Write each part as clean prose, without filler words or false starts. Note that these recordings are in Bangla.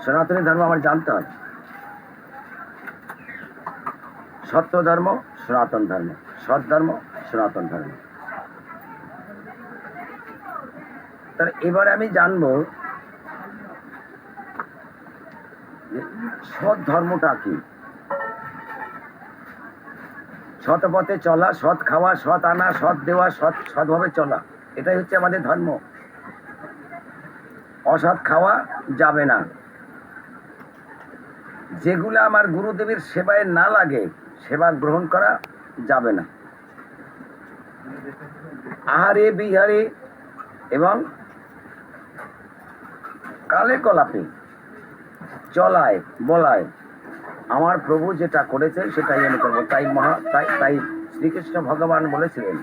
সনাতনী ধর্ম আমার জানতে হয়। সত্য ধর্ম সনাতন ধর্ম, সৎ ধর্ম সনাতন ধর্ম। তাহলে এবারে আমি জানবো যে সৎ ধর্মটা কি। সৎ পথে চলা, সৎ খাওয়া, সৎ আনা, সৎ দেওয়া, সৎভাবে চলা, এটাই হচ্ছে আমাদের ধর্ম। অসৎ খাওয়া যাবে না। যেগুলো আমার গুরুদেবের সেবায় না লাগে সেবা গ্রহণ করা যাবে না। আহারে বিহারে এবং কালে কলাপে চলায় বলায় আমার প্রভু যেটা করেছে সেটাই আমি করবো। তাই শ্রীকৃষ্ণ ভগবান বলেছিলেন,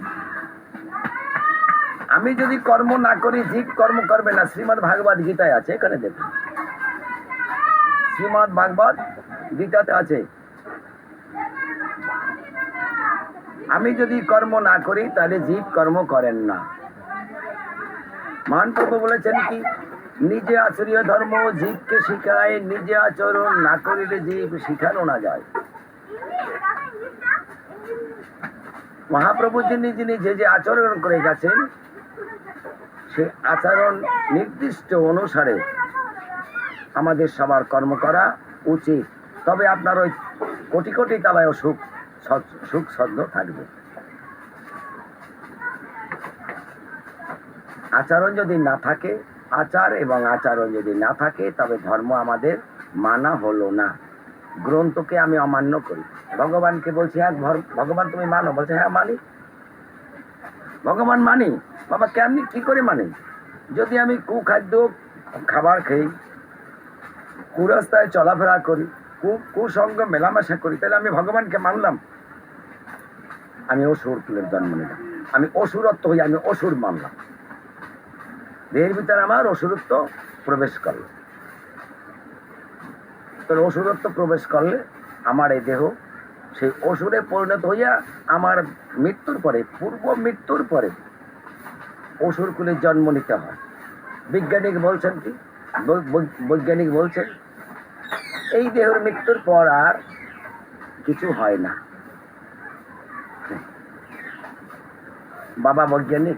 আমি যদি কর্ম না করি জীব কর্ম করবে না। শ্রীমদ্ ভাগবত গীতায় আছে, এখানে দেখুন, শ্রীমদ্ ভাগবত গীতাতে আছে, আমি যদি কর্ম না করি তাহলে জীব কর্ম করেন না। মহান প্রভু বলেছেন কি, নিজে আচরীয় ধর্ম জীবকে শিখায়, নিজে আচরণ না করিলে জীব শিখানো না যায়। মহাপ্রভু যিনি যে আচরণ করে গেছেন সে আচরণ নির্দিষ্ট অনুসারে আমাদের সবার কর্ম করা উচিত। তবে আপনার ওই কোটি কোটি তালায় সুখ সদ্য থাকবে। আচরণ যদি না থাকে, আচার এবং আচরণ যদি না থাকে, তবে ধর্ম আমাদের মানা হলো না। গ্রন্থকে আমি অমান্য করি। ভগবানকে বলছি, হ্যাঁ ভগবান তুমি মানো, বলছে হ্যাঁ মানি। ভগবান মানি, বাবা কেমনি কি করে মানি? যদি আমি কুখাদ্য খাবার খাই, কুরাস্তায় চলাফেরা করি, কুসঙ্গ মেলামেশা করি, তাহলে আমি ভগবানকে মানলাম? আমি অসুর কুলের জন্ম নিলাম, আমি অসুরত্ব হই, আমি অসুর মানলাম। দেহের ভিতরে আমার অসুরত্ব প্রবেশ করলো। তোর অসুরত্ব প্রবেশ করলে আমার এই দেহ সেই অসুরে পরিণত হইয়া আমার মৃত্যুর পরে, পূর্ব মৃত্যুর পরে অসুর কুলে জন্ম নিতে হয়। বৈজ্ঞানিক বলছেন কি, বৈজ্ঞানিক বলছেন এই দেহের মৃত্যুর পর আর কিছু হয় না। বাবা বৈজ্ঞানিক,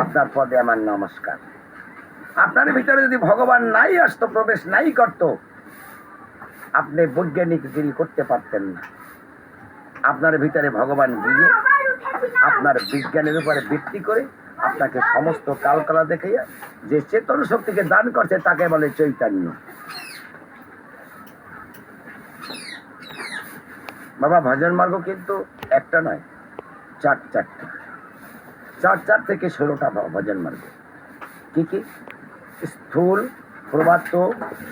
আপনার পদে আমার নমস্কার। আপনার ভিতরে যদি ভগবান নাই আসতো, প্রবেশ নাই করত, আপনি বৈজ্ঞানিকগিরি করতে পারতেন না। আপনার ভিতরে ভগবান গিয়ে আপনার বিজ্ঞানের উপরে ভিত্তি করে আপনাকে সমস্ত কালকলা দেখাইয়া যে চেতন শক্তিকে দান করছে তাকে বলে চৈতন্য। বাবা ভজন মার্গ কিন্তু একটা নয়, চারটা, চার থেকে 16টা ভজন মার্গ। কি কি? স্থূল, প্রবাত্য,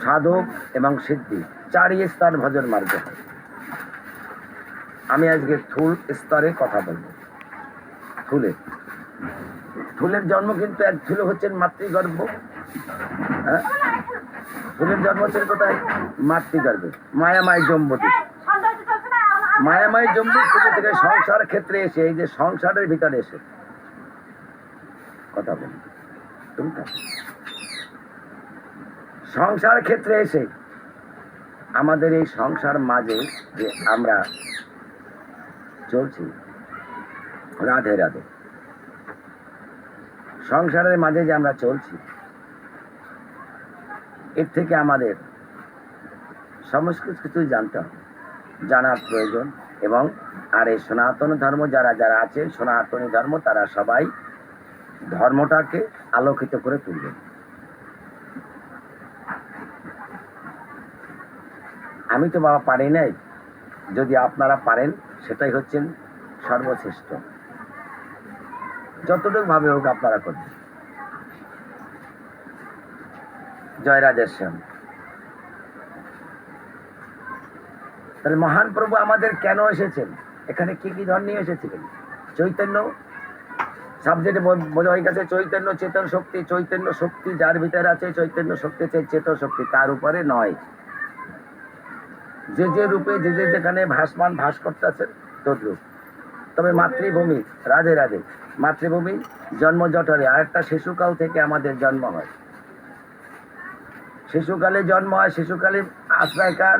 সাধক এবং সিদ্ধি, 4 স্তর ভজন মার্গ। আমি আজকে স্থূল স্তরে কথা বলবো। স্থূলের জন্ম কিন্তু এক স্থূল হচ্ছেন মাতৃগর্ভ। হ্যাঁ, স্থূলের জন্ম হচ্ছেন কোথায়? মাতৃগর্ভে। মায়ামায় জম্বতী, মায়ামায় জম্বতী থেকে সংসার ক্ষেত্রে এসে, এই যে সংসারের ভিতরে এসে কথা বলি, সংসার ক্ষেত্রে এসে আমাদের এই সংসার মাঝে যে আমরা চলছি, রাধে রাধে, সংসারের মাঝে যে আমরা চলছি, এর থেকে আমাদের সমস্ত কিছু জানতে হবে, জানার প্রয়োজন। এবং আর এই সনাতন ধর্ম যারা যারা আছে, সনাতনী ধর্ম, তারা সবাই ধর্মটাকে আলোকিত করে তুলবে। আমি তো বাবা পারি নাই, যদি আপনারা পারেন সেটাই হচ্ছেন সর্বশ্রেষ্ঠ। যতটুকু ভাবে হোক আপনারা করবেন। জয় রাজেশ্বর। তাহলে মহান প্রভু আমাদের কেন এসেছেন? এখানে কি কি ধর্ম নিয়ে এসেছিলেন? চৈতন্য সাবজেক্টে বোঝা হয়ে গেছে, চৈতন্য চেতন শক্তি। চৈতন্য শক্তি যার ভিতরে আছে, চৈতন্য শক্তি চেতন শক্তি, তার উপরে নয়। যে যে রূপে যে যেখানে ভাসমান ভাস করতেছেন তদ্রূপ। তবে মাতৃভূমি, রাধে রাধে, মাতৃভূমি জন্ম জঠরে, আরেকটা শিশুকাল থেকে আমাদের জন্ম হয়। শিশুকালে জন্ম হয়, শিশুকালে আশ্রয়কার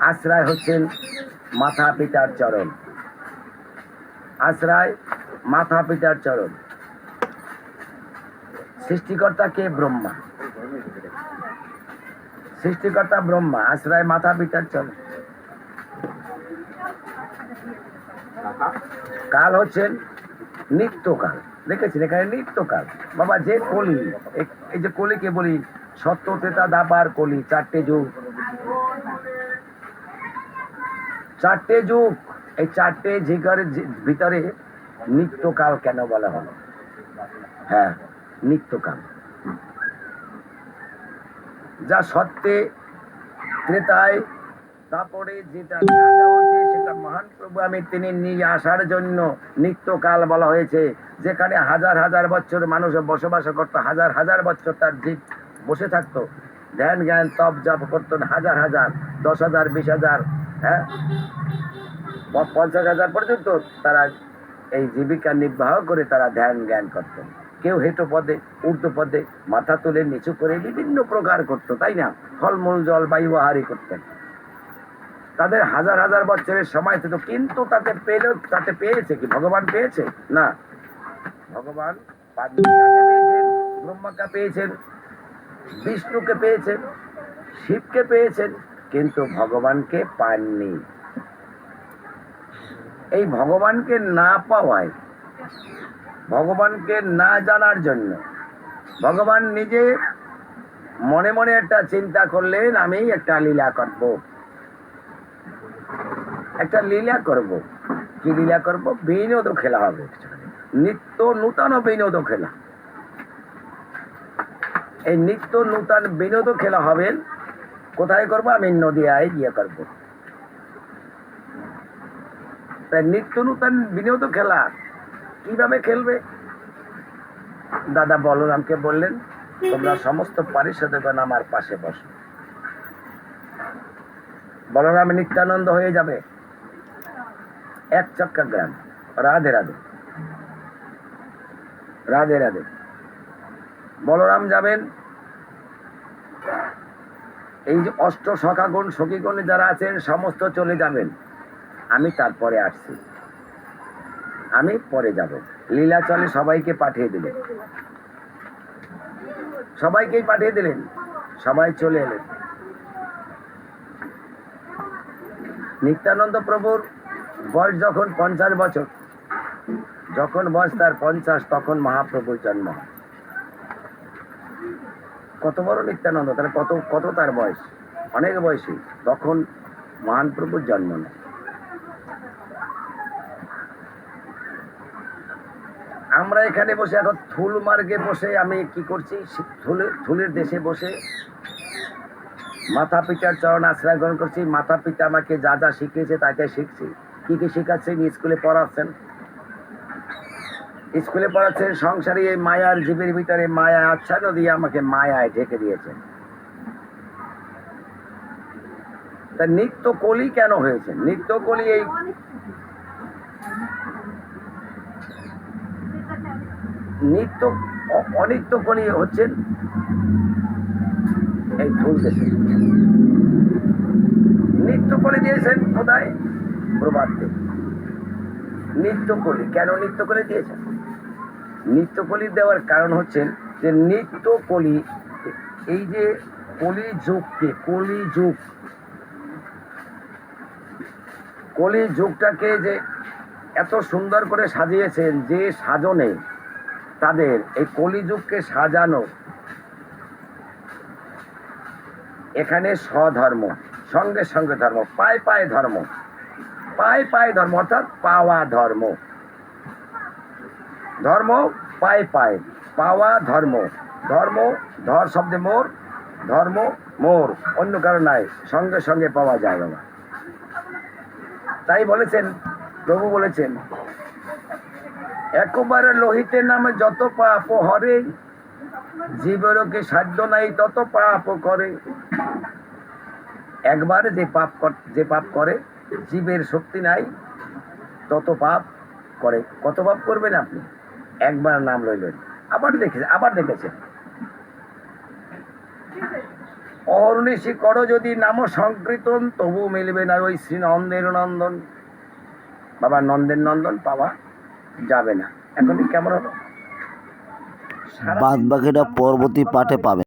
আশ্রয় হচ্ছেন মাতা পিতার চরণ। আশ্রয় মাতা পিতার চরণ। সৃষ্টিকর্তা কে? ব্রহ্মা। সৃষ্টিকর্তা ব্রহ্মা, আশ্রয় মাতা পিতার চরণ। কাল হচ্ছেন নিত্যকাল। দেখেছেন এখানে নিত্যকাল। বাবা যে কলি, এই যে কলিকে বলি সত্য ত্রেতা দাপার কলি, চারটে যুগ। চারটে যুগ, এই চারটে যুগের ভিতরে নিত্যকাল কেন বলা হলো? হ্যাঁ, নিত্যকাল। যা সত্যে ত্রেতায়, তারপরে যেটা হয়েছে সেটা মহান প্রভু আমি তিনি নিয়ে আসার জন্য নিত্যকাল বলা হয়েছে। যেখানে হাজার হাজার বছর মানুষ বসবাস করতো, হাজার হাজার বছর তার জীব বসে থাকতো, ধ্যান জ্ঞান তপ জপ করতো, হাজার হাজার, 10,000, 20,000, হ্যাঁ 50,000 পর্যন্ত তারা এই জীবিকা নির্বাহ করে তারা ধ্যান জ্ঞান করতেন। কেউ হেঁটো পদে, ঊর্ধ্ব পদে, মাথা তুলে নিচু করে বিভিন্ন প্রকার করতো, তাই না? ফলমূল জল বায়ু আহারই করতেন। তাদের হাজার হাজার বছরের সময় ছিল, কিন্তু তাতে পেয়েছে কি? ভগবান পেয়েছে না। ভগবান পেয়েছেন, ব্রহ্মাকে পেয়েছেন, বিষ্ণুকে পেয়েছেন, শিবকে পেয়েছেন, কিন্তু ভগবানকে পাননি। এই ভগবানকে না পাওয়ায়, ভগবানকে না জানার জন্য ভগবান নিজে মনে মনে একটা চিন্তা করলেন, আমি একটা লীলা করব, একটা লীলা করব। কি লীলা করব? বিনোদ খেলা হবে, নিত্য নূতন বিনোদ খেলা। এই নিত্য নূতন বিনোদ খেলা হবে। কোথায় করব? আমি নদিয়ায় গিয়ে করব। তাই নিত্য নূতন বিনোদ খেলা কিভাবে খেলবে? দাদা বলরামকে বললেন, তোমরা সমস্ত পারিষদগণ আমার পাশে বসো। বলরাম নিত্যানন্দ হয়ে যাবে। এক চক্কা গ্রাম। রাধে রাধে, রাধে রাধে। বলরাম যাবেন, এই যে অষ্ট সখাগণ সখীগণ যারা আছেন সমস্ত চলে যাবেন, আমি তারপরে আসছি, আমি পরে যাব। লীলাচলে সবাইকে পাঠিয়ে দিলেন, সবাইকেই পাঠিয়ে দিলেন, সবাই চলে এলেন। নিত্যানন্দ প্রভুর বয়স যখন 50 বছর, যখন বয়স তার 50, তখন মহাপ্রভুর জন্ম। কত বড় নিত্যানন্দ, তাহলে কত কত তার বয়স, অনেক বয়সী, তখন মহান প্রভুর জন্ম নেয়। আমরা এখানে বসে এখন থুল মার্গে বসে আমি কি করছি? থুলের দেশে বসে মাতা পিতার চরণ আশ্রয় গ্রহণ করছি। মাতা পিতা আমাকে যা যা শিখিয়েছে তাই তাই শিখছি। কি কি শিখাচ্ছেন? স্কুলে পড়াচ্ছেন, স্কুলে পড়াচ্ছেন। সংসারে এই মায়ার জীবের ভিতরে মায়া আচ্ছাদন দিয়ে আমাকে মায়ায় ঢেকে দিয়েছেন। তা নিত্য কলি কেন হয়েছে? নিত্য কলি এই নিত্য অনিত্য কলি হচ্ছেন এই থুল দেশে। নিত্য কলি দিয়েছেন কোথায়? প্রবাদে। নিত্য কলি কেন নিত্য কলি দিয়েছেন? নিত্য কলি দেওয়ার কারণ হচ্ছেন যে নিত্য কলি, এই যে কলি যুগকে, কলি যুগটাকে যে এত সুন্দর করে সাজিয়েছেন, যে সাজনে তাদের এই কলিযুগকে সাজানো, এখানে স্বধর্ম, সঙ্গে সঙ্গে ধর্ম, পায়ে পায়ে ধর্ম, পায়ে পায়ে ধর্ম, অর্থাৎ পাওয়া ধর্ম। ধর্ম পায়ে পায়ে, পাওয়া ধর্ম। ধর্ম, ধর শব্দে মোর, ধর্ম মোর, অন্য কারণ নাই, সঙ্গে সঙ্গে পাওয়া যায় বাবা। তাই বলেছেন প্রভু, বলেছেন একবারে লোহিতে নামে যত পাপ হরে, জীবেরও কি সাধ্য নাই তত পাপ করে। একবারে যে পাপ করে, জীবের শক্তি নাই তত পাপ করে। কত পাপ করবেন আপনি? একবার নাম লইলেন, আবার দেখেছেন অহর্নিশি করো যদি নাম সংকীর্তন, তবু মিলবে না ওই শ্রী নন্দের নন্দন। বাবা নন্দের নন্দন পাওয়া যাবে না। এখন কেমন হলো? বাদ বাকিটা পরবর্তী পাঠে পাবেন।